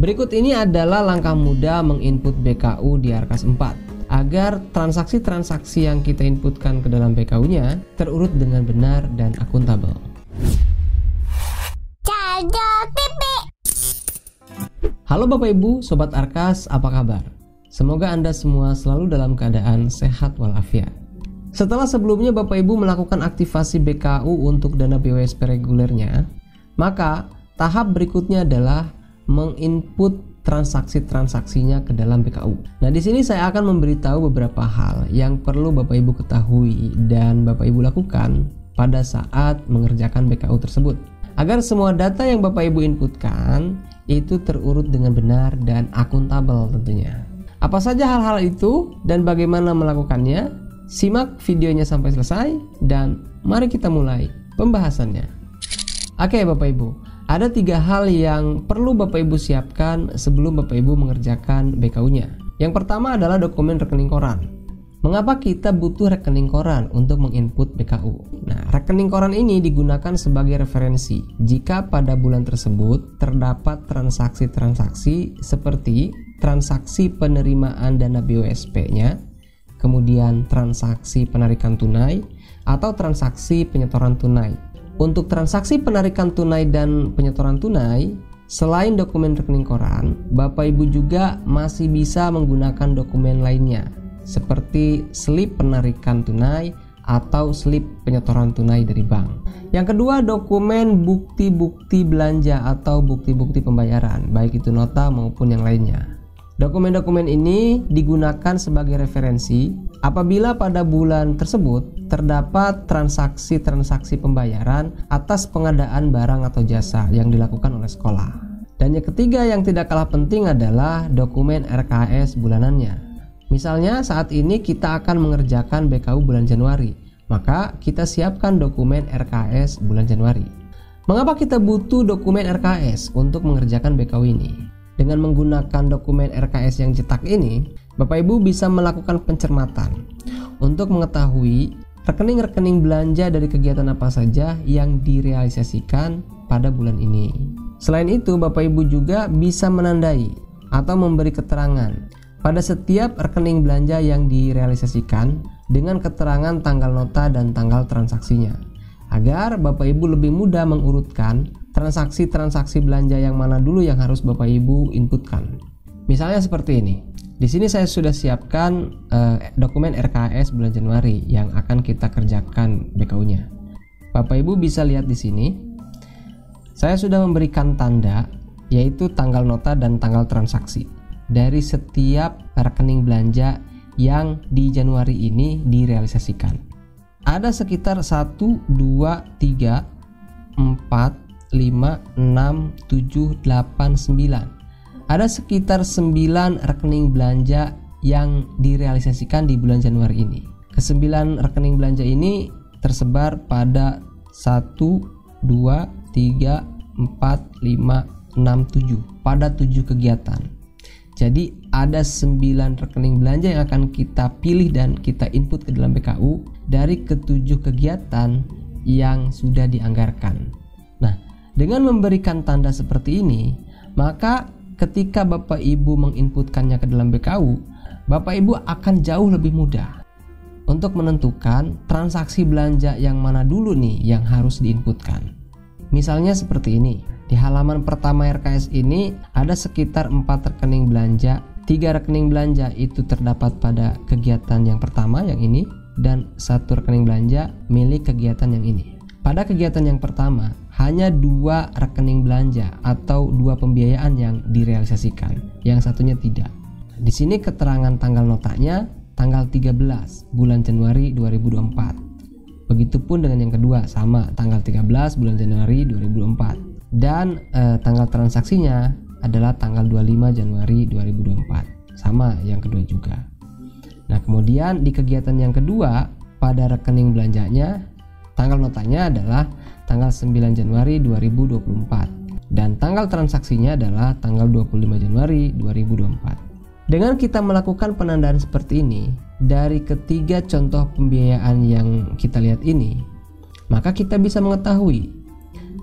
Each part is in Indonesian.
Berikut ini adalah langkah mudah menginput BKU di Arkas 4 agar transaksi-transaksi yang kita inputkan ke dalam BKU-nya terurut dengan benar dan akuntabel. Halo Bapak Ibu, Sobat Arkas, apa kabar? Semoga Anda semua selalu dalam keadaan sehat walafiat. Setelah sebelumnya Bapak Ibu melakukan aktivasi BKU untuk dana BWSP regulernya, maka tahap berikutnya adalah menginput transaksi-transaksinya ke dalam BKU. Nah, di sini saya akan memberitahu beberapa hal yang perlu Bapak Ibu ketahui dan Bapak Ibu lakukan pada saat mengerjakan BKU tersebut, agar semua data yang Bapak Ibu inputkan itu terurut dengan benar dan akuntabel tentunya. Apa saja hal-hal itu dan bagaimana melakukannya? Simak videonya sampai selesai dan mari kita mulai pembahasannya. Oke Bapak Ibu, ada 3 hal yang perlu Bapak Ibu siapkan sebelum Bapak Ibu mengerjakan BKU-nya. Yang pertama adalah dokumen rekening koran. Mengapa kita butuh rekening koran untuk menginput BKU? Nah, rekening koran ini digunakan sebagai referensi jika pada bulan tersebut terdapat transaksi-transaksi seperti transaksi penerimaan dana BWSP-nya, kemudian transaksi penarikan tunai, atau transaksi penyetoran tunai. Untuk transaksi penarikan tunai dan penyetoran tunai, selain dokumen rekening koran, Bapak Ibu juga masih bisa menggunakan dokumen lainnya, seperti slip penarikan tunai atau slip penyetoran tunai dari bank. Yang kedua, dokumen bukti-bukti belanja atau bukti-bukti pembayaran, baik itu nota maupun yang lainnya. Dokumen-dokumen ini digunakan sebagai referensi apabila pada bulan tersebut terdapat transaksi-transaksi pembayaran atas pengadaan barang atau jasa yang dilakukan oleh sekolah. Dan yang ketiga yang tidak kalah penting adalah dokumen RKS bulanannya. Misalnya saat ini kita akan mengerjakan BKU bulan Januari, maka kita siapkan dokumen RKS bulan Januari. Mengapa kita butuh dokumen RKS untuk mengerjakan BKU ini? Dengan menggunakan dokumen RKS yang cetak ini, Bapak Ibu bisa melakukan pencermatan untuk mengetahui rekening-rekening belanja dari kegiatan apa saja yang direalisasikan pada bulan ini. Selain itu, Bapak Ibu juga bisa menandai atau memberi keterangan pada setiap rekening belanja yang direalisasikan dengan keterangan tanggal nota dan tanggal transaksinya, agar Bapak Ibu lebih mudah mengurutkan transaksi-transaksi belanja yang mana dulu yang harus Bapak Ibu inputkan. Misalnya seperti ini. Di sini saya sudah siapkan dokumen RKS bulan Januari yang akan kita kerjakan BKU-nya. Bapak Ibu bisa lihat di sini. Saya sudah memberikan tanda yaitu tanggal nota dan tanggal transaksi dari setiap rekening belanja yang di Januari ini direalisasikan. Ada sekitar 1, 2, 3, 4, 5, 6, 7, 8, 9. Ada sekitar 9 rekening belanja yang direalisasikan di bulan Januari ini. Ke-9 rekening belanja ini tersebar pada 1, 2, 3, 4, 5, 6, 7 pada 7 kegiatan. Jadi ada 9 rekening belanja yang akan kita pilih dan kita input ke dalam BKU dari ke-7 kegiatan yang sudah dianggarkan. Nah, dengan memberikan tanda seperti ini, maka ketika Bapak Ibu menginputkannya ke dalam BKU, Bapak Ibu akan jauh lebih mudah untuk menentukan transaksi belanja yang mana dulu nih yang harus diinputkan. Misalnya seperti ini. Di halaman pertama RKS ini ada sekitar 4 rekening belanja. 3 rekening belanja itu terdapat pada kegiatan yang pertama yang ini dan 1 rekening belanja milik kegiatan yang ini. Pada kegiatan yang pertama, hanya 2 rekening belanja atau 2 pembiayaan yang direalisasikan, yang satunya tidak. Di sini keterangan tanggal notanya tanggal 13 bulan Januari 2024. Begitupun dengan yang kedua, sama tanggal 13 bulan Januari 2024. Dan tanggal transaksinya adalah tanggal 25 Januari 2024. Sama yang kedua juga. Nah, kemudian di kegiatan yang kedua, pada rekening belanjanya tanggal notanya adalah tanggal 9 Januari 2024 dan tanggal transaksinya adalah tanggal 25 Januari 2024. Dengan kita melakukan penandaan seperti ini dari ketiga contoh pembiayaan yang kita lihat ini, maka kita bisa mengetahui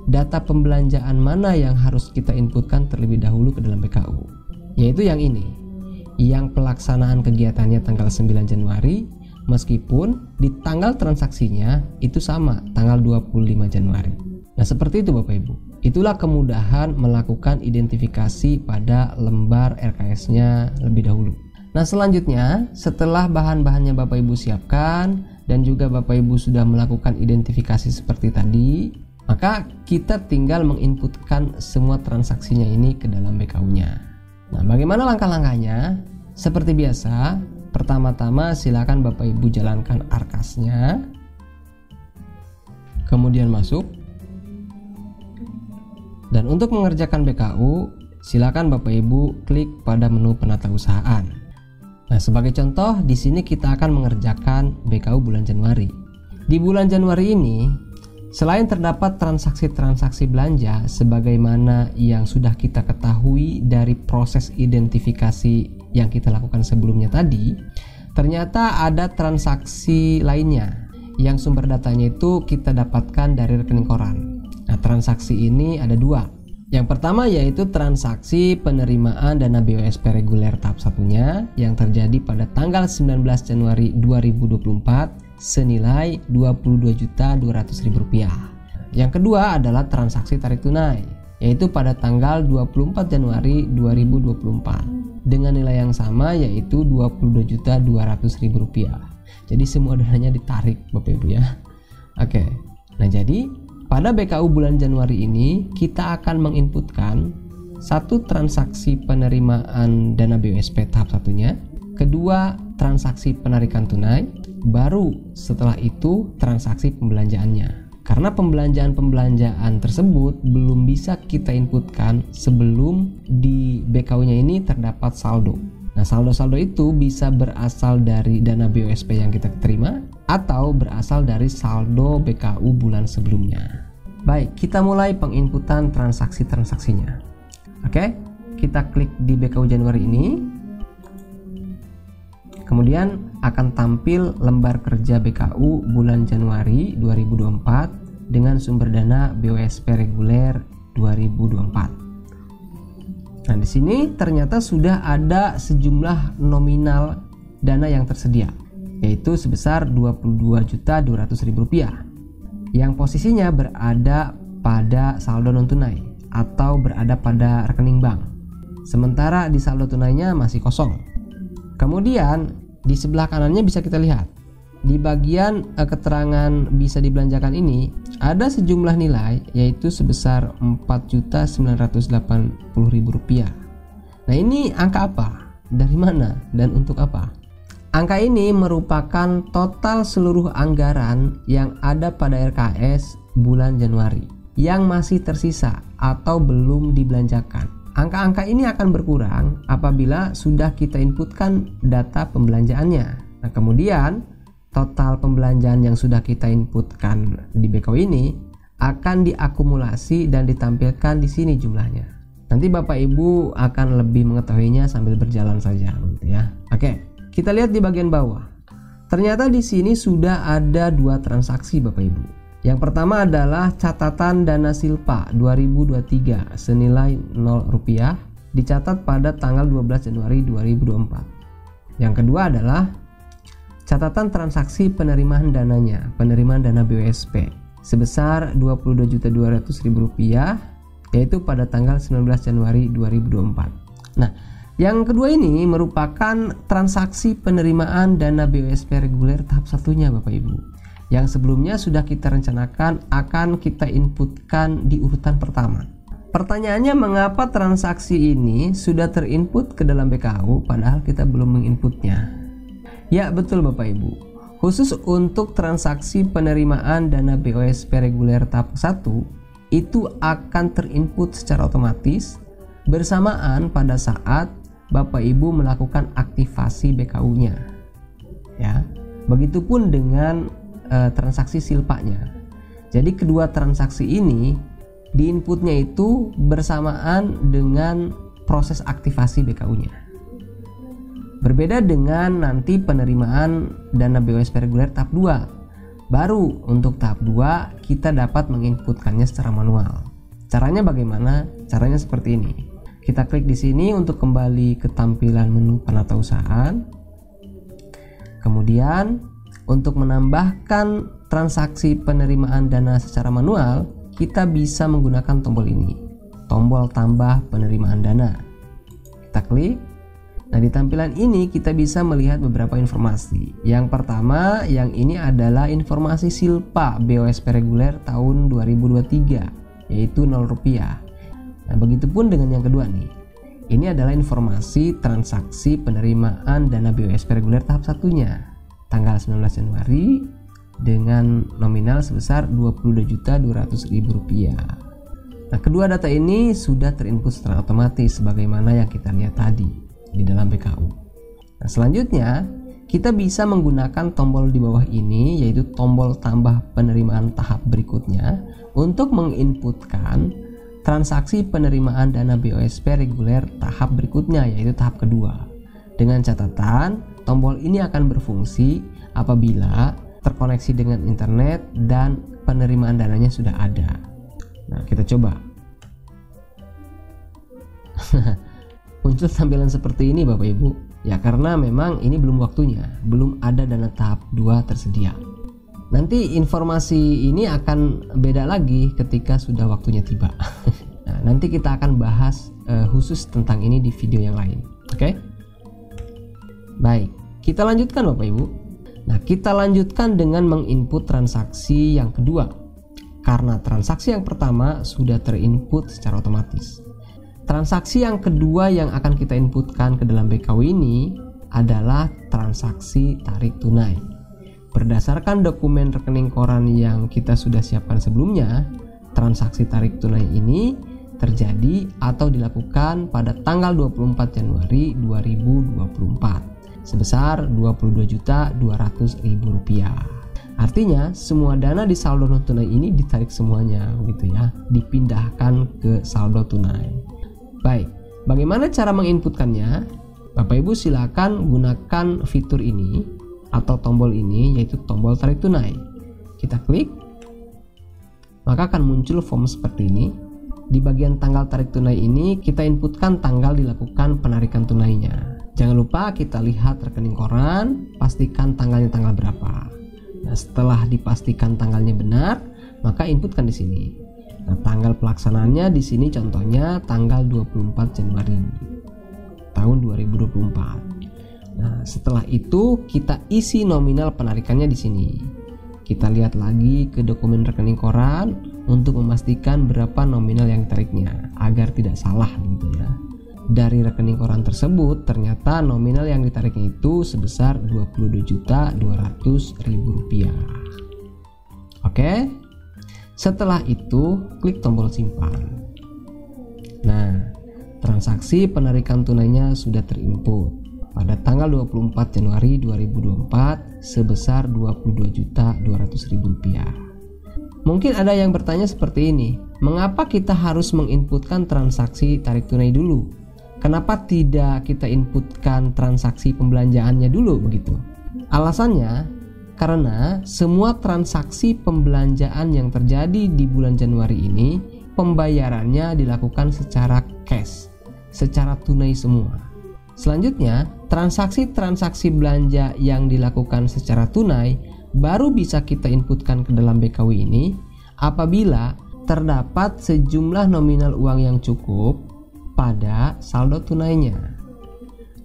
data pembelanjaan mana yang harus kita inputkan terlebih dahulu ke dalam BKU, yaitu yang ini, yang pelaksanaan kegiatannya tanggal 9 Januari, meskipun di tanggal transaksinya itu sama, tanggal 25 Januari. Nah, seperti itu Bapak Ibu. Itulah kemudahan melakukan identifikasi pada lembar RKS-nya lebih dahulu. Nah, selanjutnya setelah bahan-bahannya Bapak Ibu siapkan dan juga Bapak Ibu sudah melakukan identifikasi seperti tadi, maka kita tinggal menginputkan semua transaksinya ini ke dalam BKU-nya. Nah, bagaimana langkah-langkahnya? Seperti biasa, pertama-tama silakan Bapak Ibu jalankan Arkas-nya, kemudian masuk. Dan untuk mengerjakan BKU, silakan Bapak Ibu klik pada menu penatausahaan. Nah, sebagai contoh, di sini kita akan mengerjakan BKU bulan Januari. Di bulan Januari ini, selain terdapat transaksi-transaksi belanja sebagaimana yang sudah kita ketahui dari proses identifikasi yang kita lakukan sebelumnya tadi, ternyata ada transaksi lainnya yang sumber datanya itu kita dapatkan dari rekening koran. Nah, transaksi ini ada dua. Yang pertama yaitu transaksi penerimaan dana BOSP reguler tahap satunya yang terjadi pada tanggal 19 Januari 2024 senilai Rp22.200.000. Yang kedua adalah transaksi tarik tunai, yaitu pada tanggal 24 Januari 2024 dengan nilai yang sama yaitu Rp22.200.000. Jadi semua dananya ditarik Bapak Ibu ya. Oke. Nah, jadi pada BKU bulan Januari ini kita akan menginputkan satu transaksi penerimaan dana BOSP tahap satunya, kedua transaksi penarikan tunai, baru setelah itu transaksi pembelanjaannya. Karena pembelanjaan tersebut belum bisa kita inputkan sebelum di BKU-nya ini terdapat saldo. Nah, saldo-saldo itu bisa berasal dari dana BOSP yang kita terima atau berasal dari saldo BKU bulan sebelumnya. Baik, kita mulai penginputan transaksi-transaksinya. Oke, kita klik di BKU Januari ini. Kemudian akan tampil lembar kerja BKU bulan Januari 2024 dengan sumber dana BOSP reguler 2024. Nah, di sini ternyata sudah ada sejumlah nominal dana yang tersedia, yaitu sebesar Rp22.200.000 yang posisinya berada pada saldo non tunai atau berada pada rekening bank. Sementara di saldo tunainya masih kosong. Kemudian di sebelah kanannya bisa kita lihat di bagian keterangan bisa dibelanjakan ini ada sejumlah nilai yaitu sebesar Rp4.980.000. Nah, ini angka apa? Dari mana dan untuk apa? Angka ini merupakan total seluruh anggaran yang ada pada RKS bulan Januari yang masih tersisa atau belum dibelanjakan. Angka-angka ini akan berkurang apabila sudah kita inputkan data pembelanjaannya. Nah, kemudian total pembelanjaan yang sudah kita inputkan di BKU ini akan diakumulasi dan ditampilkan di sini jumlahnya. Nanti Bapak Ibu akan lebih mengetahuinya sambil berjalan saja, ya. Oke, kita lihat di bagian bawah. Ternyata di sini sudah ada dua transaksi Bapak Ibu. Yang pertama adalah catatan dana silpa 2023 senilai Rp0 dicatat pada tanggal 12 Januari 2024. Yang kedua adalah catatan transaksi penerimaan dananya, penerimaan dana BOSP sebesar Rp22.200.000 yaitu pada tanggal 19 Januari 2024. Nah, yang kedua ini merupakan transaksi penerimaan dana BOSP reguler tahap satunya Bapak Ibu, yang sebelumnya sudah kita rencanakan akan kita inputkan di urutan pertama. Pertanyaannya, mengapa transaksi ini sudah terinput ke dalam BKU padahal kita belum menginputnya? Ya, betul Bapak Ibu. Khusus untuk transaksi penerimaan dana BOSP reguler tahap 1 itu akan terinput secara otomatis bersamaan pada saat Bapak Ibu melakukan aktivasi BKU-nya. Ya. Begitupun dengan transaksi silpanya. Jadi kedua transaksi ini diinputnya itu bersamaan dengan proses aktivasi BKU-nya. Berbeda dengan nanti penerimaan dana BOSP reguler tahap 2. Baru untuk tahap 2 kita dapat menginputkannya secara manual. Caranya bagaimana? Caranya seperti ini. Kita klik di sini untuk kembali ke tampilan menu penatausahaan. Kemudian untuk menambahkan transaksi penerimaan dana secara manual, kita bisa menggunakan tombol ini, tombol tambah penerimaan dana. Kita klik. Nah, di tampilan ini kita bisa melihat beberapa informasi. Yang pertama, yang ini adalah informasi silpa BOSP reguler tahun 2023, yaitu Rp0. Nah, begitupun dengan yang kedua nih. Ini adalah informasi transaksi penerimaan dana BOSP reguler tahap 1-nya, tanggal 19 Januari dengan nominal sebesar Rp22.200.000. Nah, kedua data ini sudah terinput secara otomatis sebagaimana yang kita lihat tadi di dalam BKU. Nah, selanjutnya kita bisa menggunakan tombol di bawah ini, yaitu tombol tambah penerimaan tahap berikutnya, untuk menginputkan transaksi penerimaan dana BOSP reguler tahap berikutnya, yaitu tahap kedua. Dengan catatan, tombol ini akan berfungsi apabila terkoneksi dengan internet dan penerimaan dananya sudah ada. Nah, kita coba. Muncul tampilan seperti ini Bapak Ibu. Ya, karena memang ini belum waktunya, belum ada dana tahap 2 tersedia. Nanti informasi ini akan beda lagi ketika sudah waktunya tiba. Nah, nanti kita akan bahas khusus tentang ini di video yang lain. Oke? Baik, kita lanjutkan Bapak Ibu. Nah, kita lanjutkan dengan menginput transaksi yang kedua. Karena transaksi yang pertama sudah terinput secara otomatis. Transaksi yang kedua yang akan kita inputkan ke dalam BKW ini adalah transaksi tarik tunai. Berdasarkan dokumen rekening koran yang kita sudah siapkan sebelumnya, transaksi tarik tunai ini terjadi atau dilakukan pada tanggal 24 Januari 2024 sebesar Rp22.200.000. Artinya semua dana di saldo non tunai ini ditarik semuanya gitu ya, dipindahkan ke saldo tunai. Baik, bagaimana cara menginputkannya? Bapak Ibu silakan gunakan fitur ini atau tombol ini, yaitu tombol tarik tunai. Kita klik, maka akan muncul form seperti ini. Di bagian tanggal tarik tunai ini kita inputkan tanggal dilakukan penarikan tunainya. Jangan lupa kita lihat rekening koran, pastikan tanggalnya tanggal berapa. Nah, setelah dipastikan tanggalnya benar, maka inputkan di sini. Nah, tanggal pelaksanaannya di sini contohnya tanggal 24 Januari tahun 2024. Nah, setelah itu kita isi nominal penarikannya di sini. Kita lihat lagi ke dokumen rekening koran untuk memastikan berapa nominal yang ditariknya agar tidak salah gitu ya. Dari rekening koran tersebut ternyata nominal yang ditariknya itu sebesar Rp22.200.000. Oke. Setelah itu klik tombol simpan. Nah, transaksi penarikan tunainya sudah terinput pada tanggal 24 Januari 2024 sebesar Rp22.200.000. Mungkin ada yang bertanya seperti ini, mengapa kita harus menginputkan transaksi tarik tunai dulu? Kenapa tidak kita inputkan transaksi pembelanjaannya dulu begitu? Alasannya, karena semua transaksi pembelanjaan yang terjadi di bulan Januari ini, pembayarannya dilakukan secara cash, secara tunai semua. Selanjutnya, transaksi-transaksi belanja yang dilakukan secara tunai baru bisa kita inputkan ke dalam BKW ini apabila terdapat sejumlah nominal uang yang cukup pada saldo tunainya.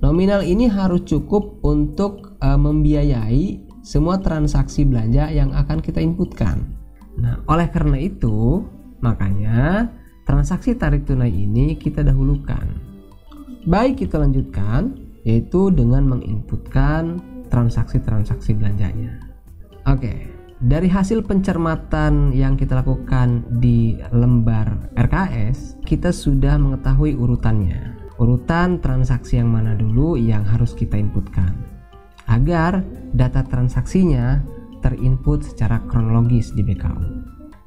Nominal ini harus cukup untuk membiayai semua transaksi belanja yang akan kita inputkan. Nah, oleh karena itu, makanya transaksi tarik tunai ini kita dahulukan. Baik, kita lanjutkan, yaitu dengan menginputkan transaksi-transaksi belanjanya. Oke, dari hasil pencermatan yang kita lakukan di lembar RKS, kita sudah mengetahui urutannya. Urutan transaksi yang mana dulu yang harus kita inputkan, agar data transaksinya terinput secara kronologis di BKU.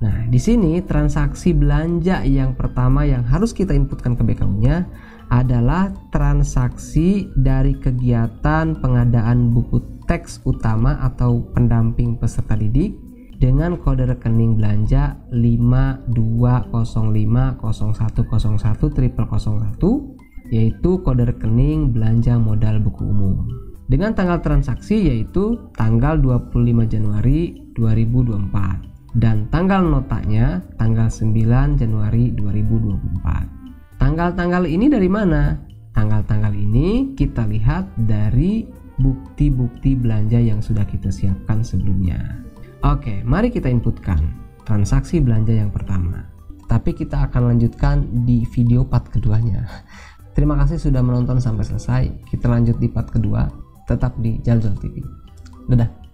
Nah, di sini transaksi belanja yang pertama yang harus kita inputkan ke BKU-nya adalah transaksi dari kegiatan pengadaan buku teks utama atau pendamping peserta didik dengan kode rekening belanja 520501010001 yaitu kode rekening belanja modal buku umum. Dengan tanggal transaksi yaitu tanggal 25 Januari 2024 dan tanggal notanya tanggal 9 Januari 2024. Tanggal-tanggal ini dari mana? Tanggal-tanggal ini kita lihat dari bukti-bukti belanja yang sudah kita siapkan sebelumnya. Oke, mari kita inputkan transaksi belanja yang pertama. Tapi kita akan lanjutkan di video part keduanya. Terima kasih sudah menonton sampai selesai. Kita lanjut di part kedua. Tetap di Jaljal TV. Dadah.